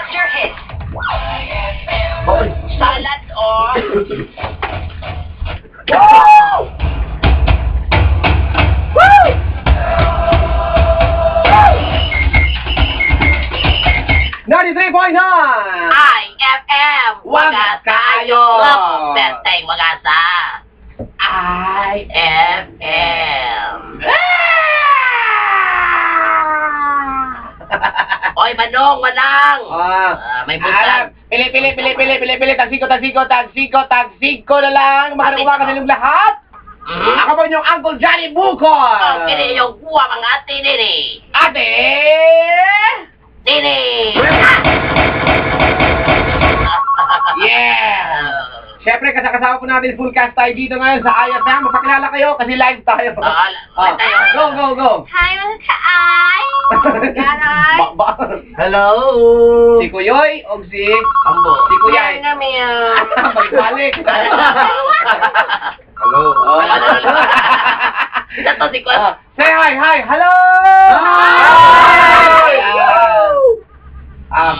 What's your hit? Oh, Salad or... Woo! Woo! 93.9! IFM! Wagas kayo! Perteng wagasa! IFM! Oy, Manong, Manang! May buntag. Pili, tagsiko na lang. Magandang umaga sa inyong lahat. Ako po inyong Uncle Johnny Bukol. Oh, kini yung kuha mga tinini. Ate! Tini! Yeah! Siyempre, kasama po natin full cast tayo dito ngayon sa IFM. Mapakilala kayo kasi live tayo. Live tayo. Go! Hi, mga kaay! Garay! Hello! Si Kuyoy o si... Ambo. Si Kuyay. Balik-balik. Hello. Ito to si Kuya. Say hi! Hello!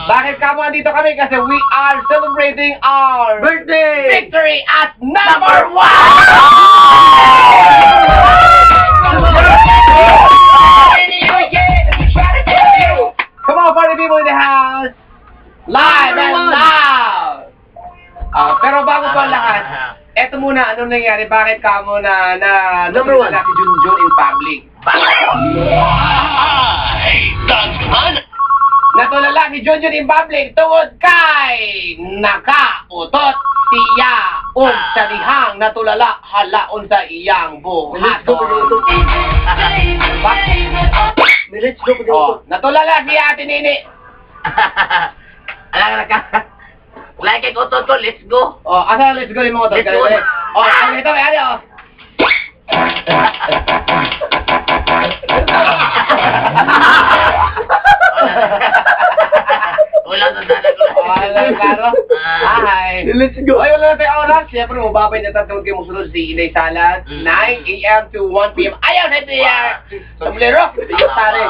Bakit kamo andito kami? Kasi we are celebrating our victory at number 1! Come on, party people in the house! Live and loud! Pero bago po ang lahat, eto muna, ano nangyari? Bakit kamo na Number 1 si Junjun in public? Natulala si Junjun in public tungod kay nakautot siya sa dihang natulala halaon sa iyang buhaton. Let's go. Natulala si Ate Nini. Alam ka. Wala kay ko to, let's go. Asa let's go yung mga to? Let's go. Ito, ano? Wala sa dala ko. Karo. Hi. Let's go. Ay, wala na tayong oras. Siyempre, mababay na tatawag kayo musunod si Inay Salad. 9 a.m. to 1 p.m. Ayaw na ito sa Bulero. Iyo pare.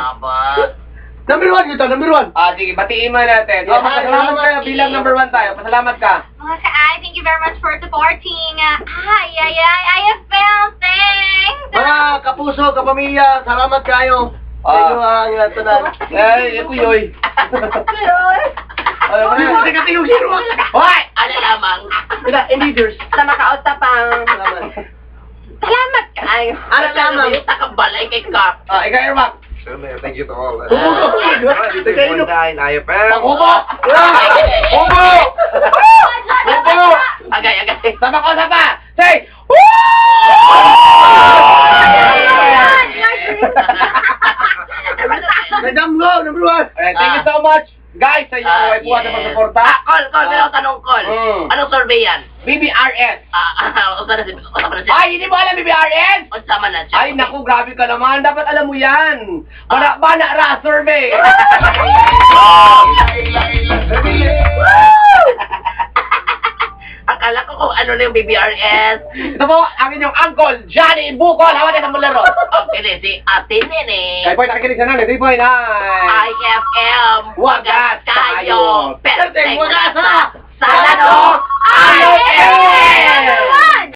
Number 1 ito, number 1. Sige, batiin mo natin. Pasalamat kayo bilang number 1 tayo. Pasalamat ka. Mga ka-ay, thank you very much for supporting. IFM, thanks! Mga kapuso, kapamilya, salamat kayo. Sa inyo ang tanan. Ito yoy. Kasi yung zero ang Hoy! Ano lamang? leaders. Sa makautapang. Salamat. Salamat kayo. Ano lamang? Yung takabalay kay Kap. Ikaw, Irmak. Thank you to all. IFM. Ubo! Ubo! Ubo! Agay. Sama ko sa pa! Say! Madam Go, number 1. Thank you so much, guys, sa inyong may buwan sa pagsuporta. Call. Meron tanong call. Anong survey yan? BBRS. Usa na siya. Ay, hindi mo alam BBRS? Usa na siya. Ay, naku, grabe ka naman. Dapat alam mo yan. Bana ra survey. Akala ko kung ano na yung BBRS. Ito po, ang inyong Uncle Johnny Bukol. Hawa na sa Bulero. Okay, si Ate Nene. Kaya po, nakikinig sa namin. 3.9. IFM. Wagas tayo. Perteng Wagasa. wagasa. Salado. IFM.